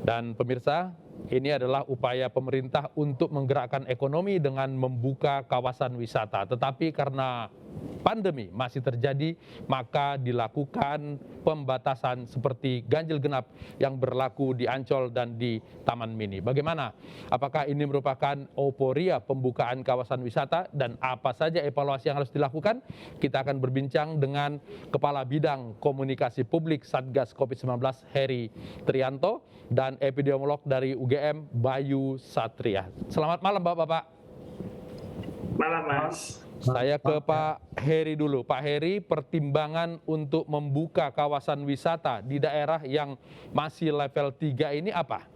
Dan pemirsa, ini adalah upaya pemerintah untuk menggerakkan ekonomi dengan membuka kawasan wisata. Tetapi karena pandemi masih terjadi, maka dilakukan pembatasan seperti ganjil genap yang berlaku di Ancol dan di Taman Mini. Bagaimana? Apakah ini merupakan euforia pembukaan kawasan wisata dan apa saja evaluasi yang harus dilakukan? Kita akan berbincang dengan Kepala Bidang Komunikasi Publik Satgas COVID-19 Heri Trianto dan epidemiolog dari UGM Bayu Satria. Selamat malam Bapak-bapak. Malam, Mas. Saya ke Pak Heri dulu. Pak Heri, pertimbangan untuk membuka kawasan wisata di daerah yang masih level 3 ini apa?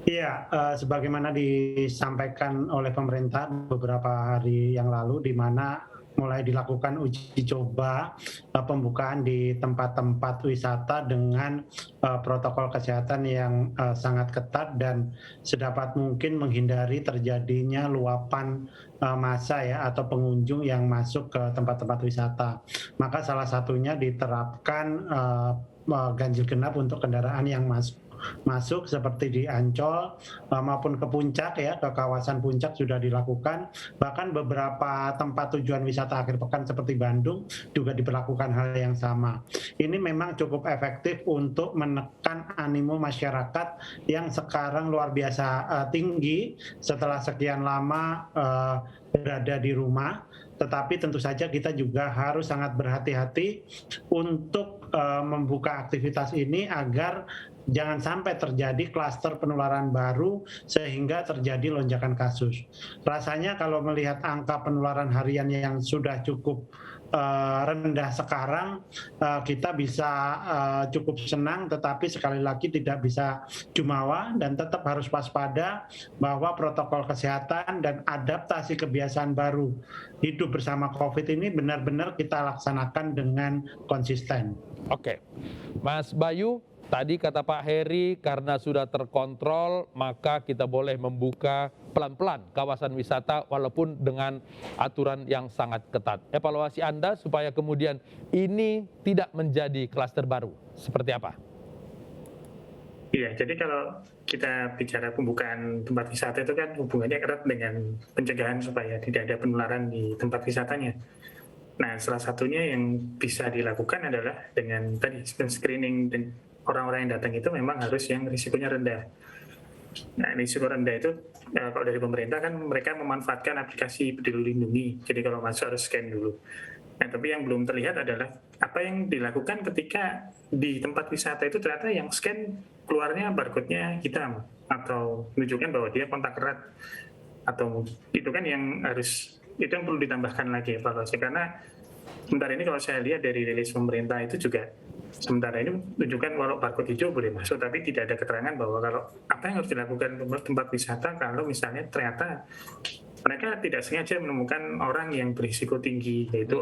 Iya, sebagaimana disampaikan oleh pemerintah beberapa hari yang lalu, di mana mulai dilakukan uji coba pembukaan di tempat-tempat wisata dengan protokol kesehatan yang sangat ketat dan sedapat mungkin menghindari terjadinya luapan massa ya atau pengunjung yang masuk ke tempat-tempat wisata. Maka salah satunya diterapkan ganjil genap untuk kendaraan yang masuk seperti di Ancol maupun ke puncak ya, ke kawasan puncak sudah dilakukan. Bahkan beberapa tempat tujuan wisata akhir pekan seperti Bandung juga diberlakukan hal yang sama. Ini memang cukup efektif untuk menekan animo masyarakat yang sekarang luar biasa tinggi setelah sekian lama berada di rumah. Tetapi tentu saja kita juga harus sangat berhati-hati untuk membuka aktivitas ini agar jangan sampai terjadi klaster penularan baru sehingga terjadi lonjakan kasus. Rasanya kalau melihat angka penularan harian yang sudah cukup rendah sekarang, kita bisa cukup senang, tetapi sekali lagi tidak bisa jumawa dan tetap harus waspada bahwa protokol kesehatan dan adaptasi kebiasaan baru hidup bersama COVID ini benar-benar kita laksanakan dengan konsisten. Oke, Mas Bayu, tadi kata Pak Heri karena sudah terkontrol maka kita boleh membuka pelan-pelan kawasan wisata walaupun dengan aturan yang sangat ketat. Evaluasi Anda supaya kemudian ini tidak menjadi klaster baru, seperti apa? Iya, jadi kalau kita bicara pembukaan tempat wisata itu kan hubungannya erat dengan pencegahan supaya tidak ada penularan di tempat wisatanya. Nah, salah satunya yang bisa dilakukan adalah dengan tadi screening dan orang-orang yang datang itu memang harus yang risikonya rendah. Nah, risiko rendah itu kalau dari pemerintah kan mereka memanfaatkan aplikasi Peduli Lindungi. Jadi kalau masuk harus scan dulu. Nah, tapi yang belum terlihat adalah apa yang dilakukan ketika di tempat wisata itu ternyata yang scan keluarnya barcode-nya hitam atau menunjukkan bahwa dia kontak erat atau itu kan yang harus itu yang perlu ditambahkan lagi evaluasi karena sementara ini kalau saya lihat dari rilis pemerintah itu juga sementara ini menunjukkan kalau barcode hijau boleh masuk tapi tidak ada keterangan bahwa kalau apa yang harus dilakukan tempat wisata kalau misalnya ternyata mereka tidak sengaja menemukan orang yang berisiko tinggi yaitu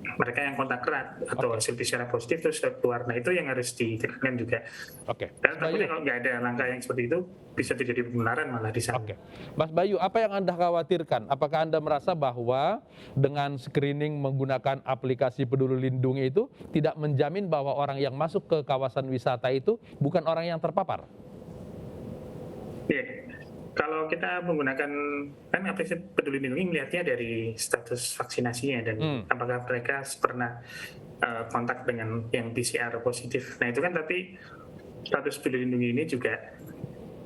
mereka yang kontak erat atau hasil PCR positif terus keluar. Nah itu yang harus ditekankan juga. Oke. Dan takutnya kalau nggak ada langkah yang seperti itu bisa terjadi penularan malah di sana. Oke. Mas Bayu, apa yang Anda khawatirkan? Apakah Anda merasa bahwa dengan screening menggunakan aplikasi Peduli Lindungi itu tidak menjamin bahwa orang yang masuk ke kawasan wisata itu bukan orang yang terpapar? Iya. Kalau kita menggunakan kan aplikasi Peduli Lindungi melihatnya dari status vaksinasinya dan apakah mereka pernah kontak dengan yang PCR positif. Nah itu kan tapi status Peduli Lindungi ini juga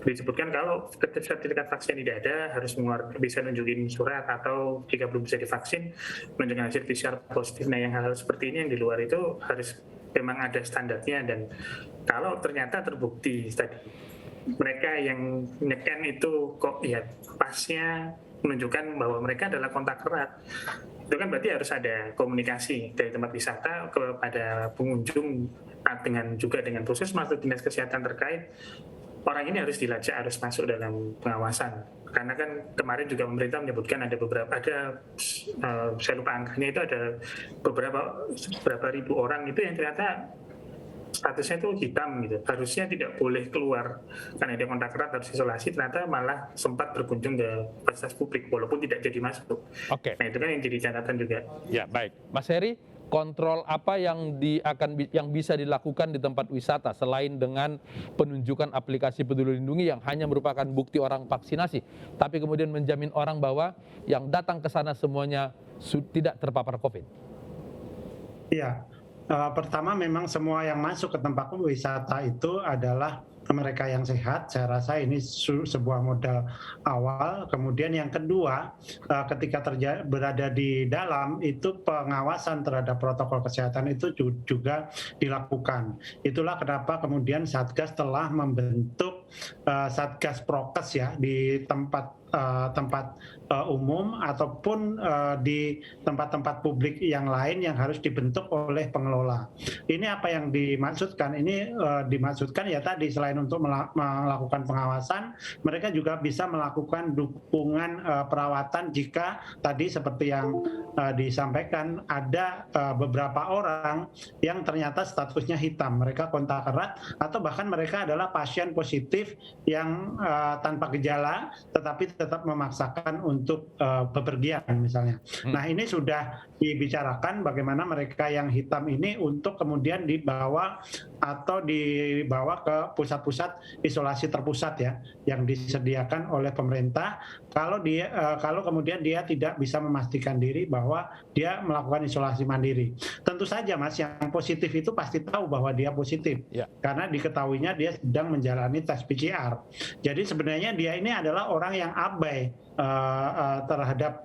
disebutkan kalau sertifikat vaksin tidak ada harus bisa nunjukin surat atau jika belum bisa divaksin menunjukkan hasil PCR positif. Nah yang hal-hal seperti ini yang di luar itu harus memang ada standarnya dan kalau ternyata terbukti tadi mereka yang nyekan itu kok ya pasnya menunjukkan bahwa mereka adalah kontak erat. Itu kan berarti harus ada komunikasi dari tempat wisata kepada pengunjung juga dengan puskesmas atau dinas kesehatan terkait. Orang ini harus dilacak, harus masuk dalam pengawasan. Karena kan kemarin juga pemerintah menyebutkan saya lupa angkanya itu ada beberapa ribu orang itu yang ternyata statusnya itu hitam gitu, harusnya tidak boleh keluar karena dia kontak erat harus isolasi, ternyata malah sempat berkunjung ke fasilitas publik walaupun tidak jadi masuk. Oke. Nah itu kan yang jadi catatan juga. Ya baik, Mas Heri, kontrol apa yang yang bisa dilakukan di tempat wisata selain dengan penunjukan aplikasi Peduli Lindungi yang hanya merupakan bukti orang vaksinasi, tapi kemudian menjamin orang bahwa yang datang ke sana semuanya tidak terpapar COVID? Iya, pertama memang semua yang masuk ke tempat wisata itu adalah mereka yang sehat. Saya rasa ini sebuah modal awal. Kemudian yang kedua, ketika berada di dalam itu pengawasan terhadap protokol kesehatan itu juga dilakukan. Itulah kenapa kemudian Satgas telah membentuk Satgas Prokes ya di tempat umum ataupun di tempat-tempat publik yang lain yang harus dibentuk oleh pengelola. Ini apa yang dimaksudkan? Ini dimaksudkan ya tadi selain untuk melakukan pengawasan, mereka juga bisa melakukan dukungan perawatan jika tadi seperti yang disampaikan ada beberapa orang yang ternyata statusnya hitam, mereka kontak erat atau bahkan mereka adalah pasien positif yang tanpa gejala tetapi tetap memaksakan untuk bepergian misalnya. Nah ini sudah dibicarakan bagaimana mereka yang hitam ini untuk kemudian dibawa ke pusat-pusat isolasi terpusat ya yang disediakan oleh pemerintah. Kalau kemudian dia tidak bisa memastikan diri bahwa dia melakukan isolasi mandiri. Tentu saja Mas, yang positif itu pasti tahu bahwa dia positif karena diketahuinya dia sedang menjalani tes PCR. Jadi sebenarnya dia ini adalah orang yang abai terhadap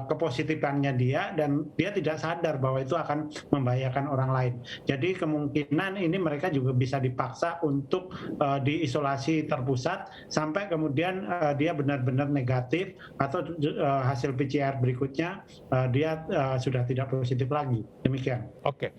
kepositifannya dia dan dia tidak sadar bahwa itu akan membahayakan orang lain. Jadi kemungkinan ini mereka juga bisa dipaksa untuk diisolasi terpusat sampai kemudian dia benar-benar negatif atau hasil PCR berikutnya dia sudah tidak positif lagi. Demikian. Oke.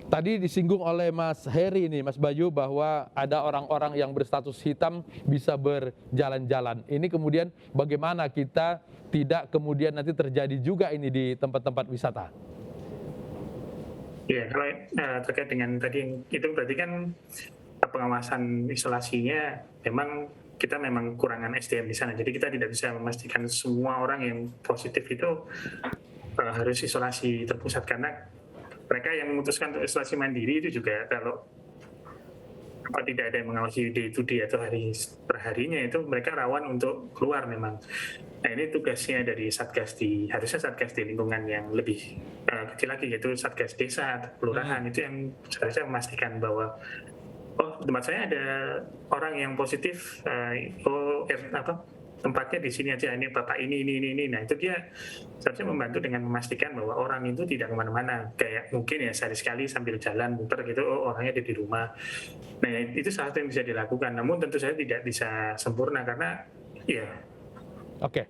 Tadi disinggung oleh Mas Heri ini, Mas Bayu, bahwa ada orang-orang yang berstatus hitam bisa berjalan-jalan. Ini kemudian bagaimana kita tidak kemudian nanti terjadi juga ini di tempat-tempat wisata? Ya, kalau terkait dengan tadi yang itu berarti kan pengawasan isolasinya kita memang kurangan SDM di sana. Jadi kita tidak bisa memastikan semua orang yang positif itu harus isolasi terpusat karena mereka yang memutuskan untuk isolasi mandiri itu juga kalau tidak ada yang mengawasi day to day atau hari perharinya itu mereka rawan untuk keluar memang. Nah ini tugasnya dari harusnya Satgas di lingkungan yang lebih kecil lagi yaitu Satgas desa atau kelurahan itu yang seharusnya memastikan bahwa tempat saya ada orang yang positif tempatnya di sini aja, ini bapak ini. Nah itu dia seharusnya membantu dengan memastikan bahwa orang itu tidak kemana-mana. Kayak mungkin ya sehari sekali sambil jalan muter gitu, orangnya ada di rumah. Nah itu salah satu yang bisa dilakukan. Namun tentu saja tidak bisa sempurna karena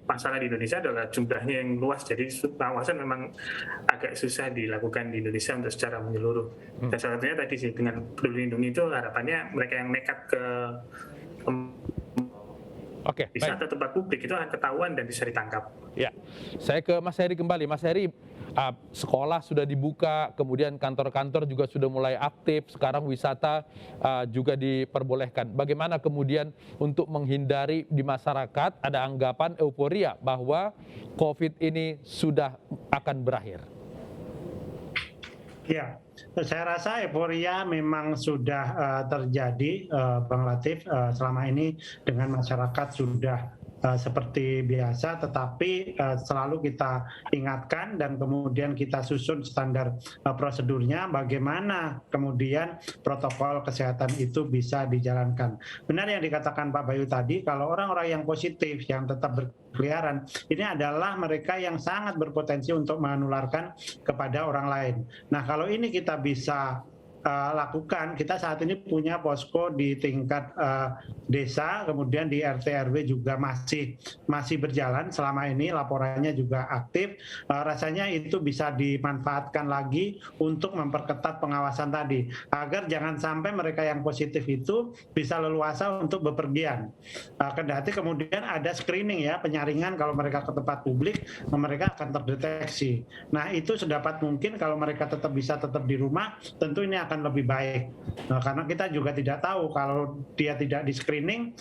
masalah di Indonesia adalah jumlahnya yang luas. Jadi pengawasan memang agak susah dilakukan di Indonesia untuk secara menyeluruh. Dan salah satunya tadi sih dengan Peduli Lindungi itu harapannya mereka yang nekat ke wisata tempat publik itu akan ketahuan dan bisa ditangkap. Ya, saya ke Mas Heri kembali. Mas Heri, sekolah sudah dibuka, kemudian kantor-kantor juga sudah mulai aktif, sekarang wisata juga diperbolehkan. Bagaimana kemudian untuk menghindari di masyarakat ada anggapan euforia bahwa COVID ini sudah akan berakhir? Ya, saya rasa euforia memang sudah terjadi, Bang Latif, selama ini dengan masyarakat sudah seperti biasa, tetapi selalu kita ingatkan dan kemudian kita susun standar prosedurnya bagaimana kemudian protokol kesehatan itu bisa dijalankan. Benar yang dikatakan Pak Bayu tadi, kalau orang-orang yang positif yang tetap berkeliaran, ini adalah mereka yang sangat berpotensi untuk menularkan kepada orang lain. Nah, kalau ini kita bisa lakukan, kita saat ini punya posko di tingkat desa, kemudian di RT RW juga masih berjalan selama ini, laporannya juga aktif. Rasanya itu bisa dimanfaatkan lagi untuk memperketat pengawasan tadi, agar jangan sampai mereka yang positif itu bisa leluasa untuk bepergian. Kendati kemudian ada screening ya, penyaringan kalau mereka ke tempat publik, mereka akan terdeteksi. Nah itu sedapat mungkin kalau mereka tetap di rumah, tentu ini akan akan lebih baik. Nah, karena kita juga tidak tahu kalau dia tidak di screening,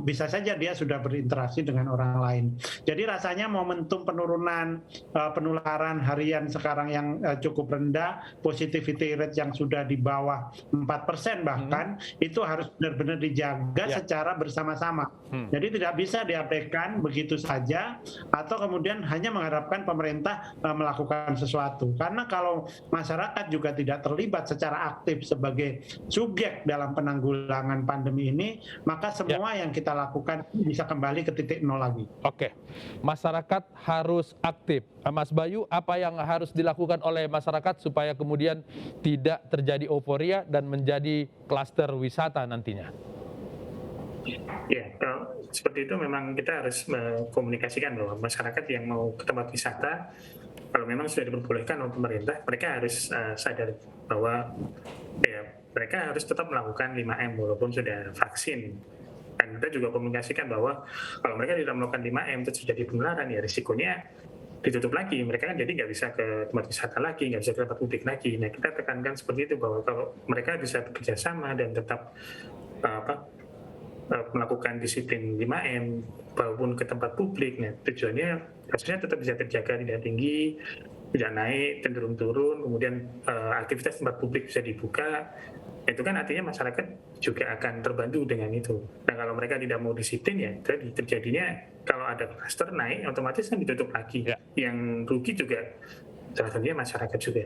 bisa saja dia sudah berinteraksi dengan orang lain. Jadi rasanya momentum penurunan penularan harian sekarang yang cukup rendah, positivity rate yang sudah di bawah 4% bahkan, itu harus benar-benar dijaga secara bersama-sama. Jadi tidak bisa diabaikan begitu saja, atau kemudian hanya mengharapkan pemerintah melakukan sesuatu. Karena kalau masyarakat juga tidak terlibat secara aktif sebagai subjek dalam penanggulangan pandemi ini, maka semua yang kita lakukan bisa kembali ke titik nol lagi. Oke, masyarakat harus aktif. Mas Bayu, apa yang harus dilakukan oleh masyarakat supaya kemudian tidak terjadi euforia dan menjadi klaster wisata nantinya? Ya, kalau seperti itu memang kita harus mengkomunikasikan bahwa masyarakat yang mau ke tempat wisata, kalau memang sudah diperbolehkan oleh pemerintah, mereka harus sadar bahwa ya mereka harus tetap melakukan 5M walaupun sudah vaksin. Dan kita juga komunikasikan bahwa kalau mereka tidak melakukan 5M terus terjadi penularan, ya risikonya ditutup lagi. Mereka kan jadi nggak bisa ke tempat wisata lagi, nggak bisa ke tempat publik lagi. Nah, kita tekankan seperti itu bahwa kalau mereka bisa bekerja sama dan tetap melakukan disiplin 5M walaupun ke tempat publik, nah tujuannya kasusnya tetap bisa terjaga, tidak tinggi, tidak naik, cenderung turun, kemudian aktivitas tempat publik bisa dibuka. Itu kan artinya masyarakat juga akan terbantu dengan itu. Nah, kalau mereka tidak mau disiplin, ya terjadinya kalau ada klaster naik otomatis kan ditutup lagi. Yang rugi juga salah satunya masyarakat juga.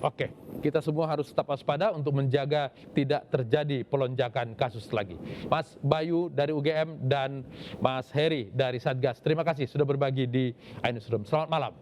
Oke, kita semua harus tetap waspada untuk menjaga tidak terjadi pelonjakan kasus lagi. Mas Bayu dari UGM dan Mas Heri dari Satgas, terima kasih sudah berbagi di iNewsroom. Selamat malam.